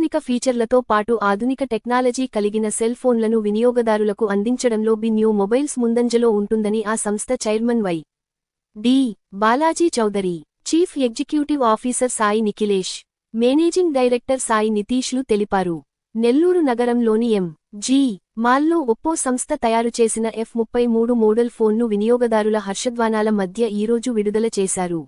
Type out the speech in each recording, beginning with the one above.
అత్యాధునిక ఫీచర్లతో పాటు ఆధునిక టెక్నాలజీ కలిగిన సెల్ ఫోన్లను వినియోగదారులకు అందించడంలో బిన్యూ మొబైల్స్ ముందంజలో ఉంటుందని ఆ సంస్థ chairman Y. D. Balaji Chowdary, chief executive officer Sai Nikhilesh, managing director Sai నితీష్లు తెలిపారు. నెల్లూరు నగరంలోని ఎం. జి. మాల్లో ఒప్పో సంస్థ తయారు చేసిన F33 మోడల్ ఫోన్ను వినియోగదారుల హర్షధ్వానాల మధ్య ఈరోజు విడుదల చేశారు.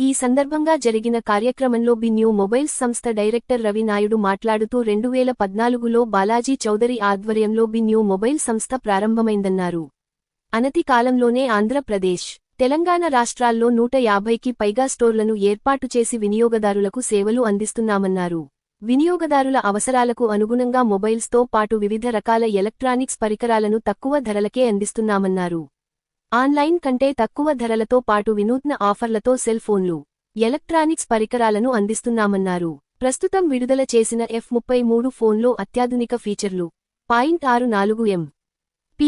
ఈ సందర్భంగా జరిగిన కార్యక్రమంలో బిన్యూ మొబైల్స్ సంస్థ డైరెక్టర్ రవి నాయుడు మాట్లాడుతూ 2014లో బాలాజీ చౌదరి ఆధ్వర్యంలో బిన్యూ మొబైల్ సంస్థ ప్రారంభమైందన్నారు. అనతి కాలంలోనే ఆంధ్రప్రదేశ్, తెలంగాణ రాష్ట్రాల్లో 150కి పైగా స్టోర్లను ఏర్పాటు చేసి వినియోగదారులకు సేవలు అందిస్తున్నామన్నారు. వినియోగదారుల అవసరాలకు అనుగుణంగా మొబైల్స్తో పాటు వివిధ రకాల ఎలక్ట్రానిక్స్ పరికరాలను తక్కువ ధరలకే అందిస్తున్నామన్నారు. ఆన్లైన్ కంటే తక్కువ ధరలతో పాటు వినూత్న ఆఫర్లతో సెల్ ఫోన్లు, ఎలక్ట్రానిక్స్ పరికరాలను అందిస్తున్నామన్నారు. ప్రస్తుతం విడుదల చేసిన F33 ఫోన్లో అత్యాధునిక ఫీచర్లు, 0.64 MP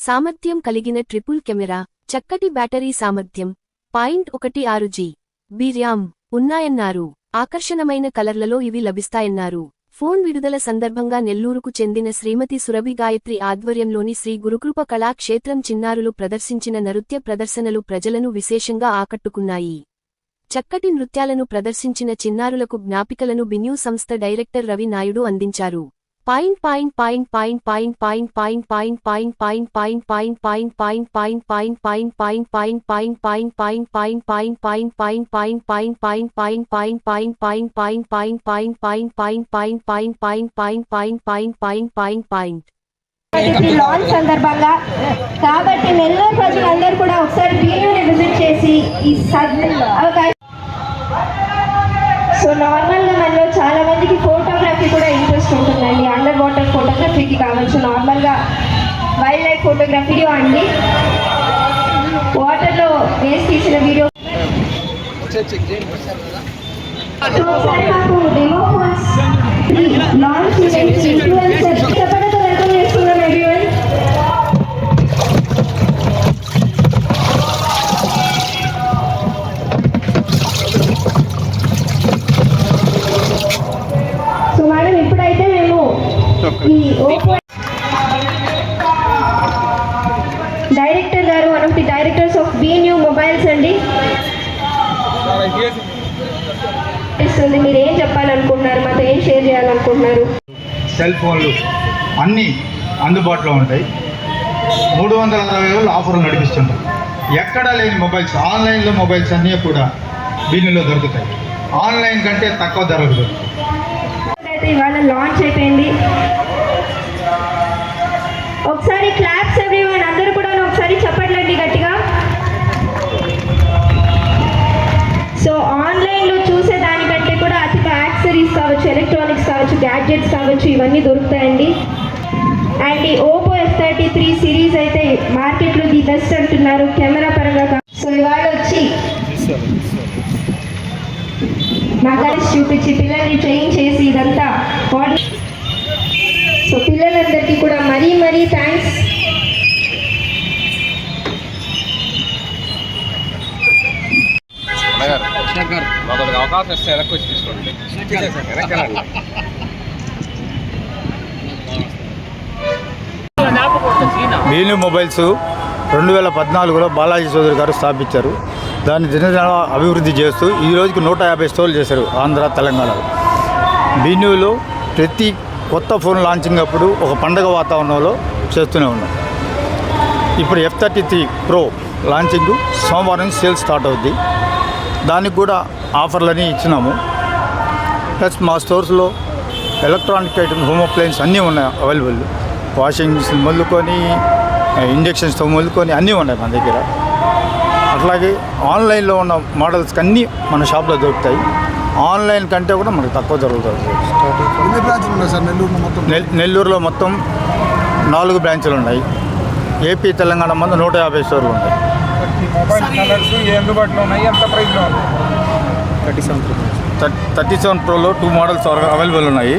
సామర్థ్యం కలిగిన ట్రిపుల్ కెమెరా, చక్కటి బ్యాటరీ సామర్థ్యం, 0.16 GB ర్యామ్ ఉన్నాయన్నారు. ఆకర్షణమైన కలర్లలో ఇవి లభిస్తాయన్నారు. ఫోన్ విడుదల సందర్భంగా నెల్లూరుకు చెందిన శ్రీమతి సురభి గాయత్రి ఆధ్వర్యంలోని శ్రీ గురుకృప కళాక్షేత్రం చిన్నారులు ప్రదర్శించిన నృత్య ప్రదర్శనలు ప్రజలను విశేషంగా ఆకట్టుకున్నాయి. చక్కటి నృత్యాలను ప్రదర్శించిన చిన్నారులకు జ్ఞాపికలను బిన్యూ సంస్థ డైరెక్టర్ రవి నాయుడు అందించారు. లాంచ్ సందర్భంగా కాబట్టి నెల్లూరు ప్రజలందరూ కూడా ఒకసారి బిన్యూని విజిట్ చేసి ఈ అవకాశం. సో నార్మల్గా మనలో చాలా మందికి ఫోటోగ్రఫీ కూడా ఇంట్రెస్ట్ ఉంటుందండి. అండర్ వాటర్ ఫోటోగ్రఫీకి కావచ్చు, నార్మల్గా వైల్డ్ లైఫ్ ఫోటోగ్రఫీ అండి, వాటర్లో వేసి తీసిన వీడియో. మాకు డెమో ఫోన్స్ లాంచ్ ఇన్ఫ్లుయెన్సర్ చెప్పడంతో వెల్కమ్ చేస్తున్నాం ఎవ్రీవన్. సో మేడం ఇప్పుడైతే మేము ఈ director garu, one of the directors of బిన్యూ మొబైల్స్ అండి, మీరు ఏం చెప్పాలనుకుంటున్నారు, మాతో ఏం షేర్ చేయాలనుకుంటున్నారు? సెల్ ఫోన్లు అన్నీ అందుబాటులో ఉంటాయి. 360 ఆఫర్లు నడిపిస్తుంటాయి. ఎక్కడా లేని మొబైల్స్, ఆన్లైన్లో మొబైల్స్ అన్నీ కూడా బిన్యూలో దొరుకుతాయి. ఆన్లైన్ కంటే తక్కువ ధరకు దొరుకుతాయి. అయితే ఇవాళ లాంచ్ అయిపోయింది. ఒకసారి క్లాప్స్ ఎవ్రీవన్, అందరూ కూడా ఒకసారి చెప్పట్లండి గట్టిగా. సో ఆన్లైన్లో చూసే దానికంటే కూడా అతిగా యాక్సెసరీస్ కావచ్చు, ఎలక్ట్రానిక్స్ కావచ్చు, గ్యాడ్జెట్స్ కావచ్చు, ఇవన్నీ దొరుకుతాయండి. అండ్ ఈ ఓపో F33 సిరీస్ అయితే మార్కెట్లో ది బెస్ట్ అంటున్నారు కెమెరా పరంగా. సో ఇవాళ వచ్చి నాకు చూపించి పిల్లల్ని ట్రైన్ చేసి ఇదంతా. సో పిల్లలందరికీ కూడా మరీ థ్యాంక్స్. అవకాశం ఇస్తే వెనక్కి వచ్చి తీసుకోండి. బిన్యూ మొబైల్స్ 2014లో బాలాజీ చౌదరి గారు స్థాపించారు. దాన్ని దినదిన అభివృద్ధి చేస్తూ ఈ రోజుకి 150 స్టోర్లు చేశారు ఆంధ్ర, తెలంగాణలో. బిన్యూలో ప్రతి కొత్త ఫోన్ లాంచింగ్ అప్పుడు ఒక పండగ వాతావరణంలో చేస్తూనే ఉన్నాం. ఇప్పుడు F33 Pro లాంచింగ్ సోమవారం సేల్ స్టార్ట్ అవుద్ది. దానికి కూడా ఆఫర్లని ఇచ్చినాము. ప్లస్ మా స్టోర్స్లో ఎలక్ట్రానిక్ ఐటమ్స్, హోమ్ అప్లయన్స్ అన్నీ ఉన్నాయి అవైలబుల్. వాషింగ్ మిషన్ మొదలుకొని, ఇండక్షన్ స్టవ్ మొదలుకొని అన్నీ ఉన్నాయి మన దగ్గర. అట్లాగే ఆన్లైన్లో ఉన్న మోడల్స్కి అన్నీ మన షాప్లో దొరుకుతాయి. ఆన్లైన్ కంటే కూడా మనకు తక్కువ దొరుకుతుంది. నెల్లూరులో మొత్తం 4 బ్రాంచులు ఉన్నాయి. ఏపీ, తెలంగాణ మొత్తం 150 స్టోర్లు ఉన్నాయి. 37 ప్రోలో 2 మోడల్స్ అవైలబుల్ ఉన్నాయి.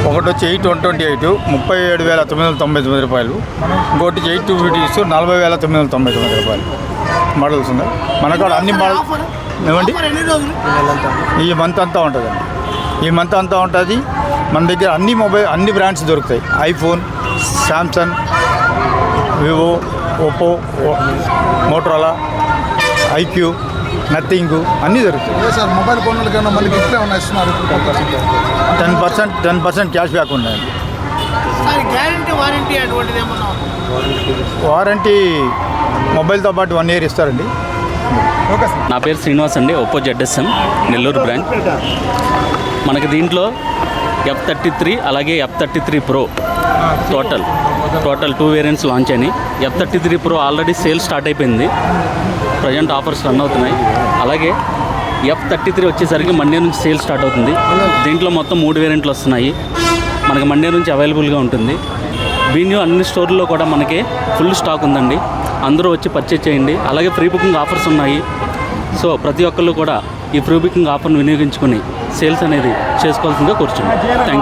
ఒకటి వచ్చి 8/128 37,999 రూపాయలు, ఇంకోటి 8/256 40,999 రూపాయలు మోడల్స్ ఉన్నాయి. మనకు అన్ని మోడల్ ఏమండి ఈ మంత్ అంతా ఉంటుందండి. ఈ మంత్ అంతా ఉంటుంది. మన దగ్గర అన్ని బ్రాండ్స్ దొరుకుతాయి. IPhone, Samsung, Vivo, Oppo, Motorola, iQOO, Nothing అన్నీ దొరుకుతాయి. సార్ మొబైల్ కొనుల కన్నా మళ్ళీ గిఫ్ట్ ఏమన్నా ఇస్తున్నారు? 10% క్యాష్ బ్యాక్ ఉన్నాయండి. గ్యారంటీ వారంటీ అటువంటిది ఏమన్నా? వారంటీ మొబైల్తో పాటు 1 year ఇస్తారండి. నా పేరు శ్రీనివాస్ అండి, ఒప్పో ZSM నెల్లూరు బ్రాంచ్. మనకి దీంట్లో F33 అలాగే F33 Pro total 2 variants launch అయినాయి. F33 Pro already sale start అయిపోయింది, ప్రజెంట్ ఆఫర్స్ రన్ అవుతున్నాయి. అలాగే F33 వచ్చేసరికి మండే నుంచి సేల్ స్టార్ట్ అవుతుంది. దీంట్లో మొత్తం 3 వేరియంట్లు వస్తున్నాయి, మనకి మండే నుంచి అవైలబుల్గా ఉంటుంది. బీన్యూ అన్ని స్టోర్లో కూడా మనకి ఫుల్ స్టాక్ ఉందండి, అందరూ వచ్చి పర్చేజ్ చేయండి. అలాగే ప్రీ బుకింగ్ ఆఫర్స్ ఉన్నాయి. సో ప్రతి ఒక్కళ్ళు కూడా ఈ ప్రీ బుకింగ్ ఆఫర్ను వినియోగించుకొని సేల్స్ అనేది చేసుకోవాల్సిందిగా కోరుచున్నాను. Thank you.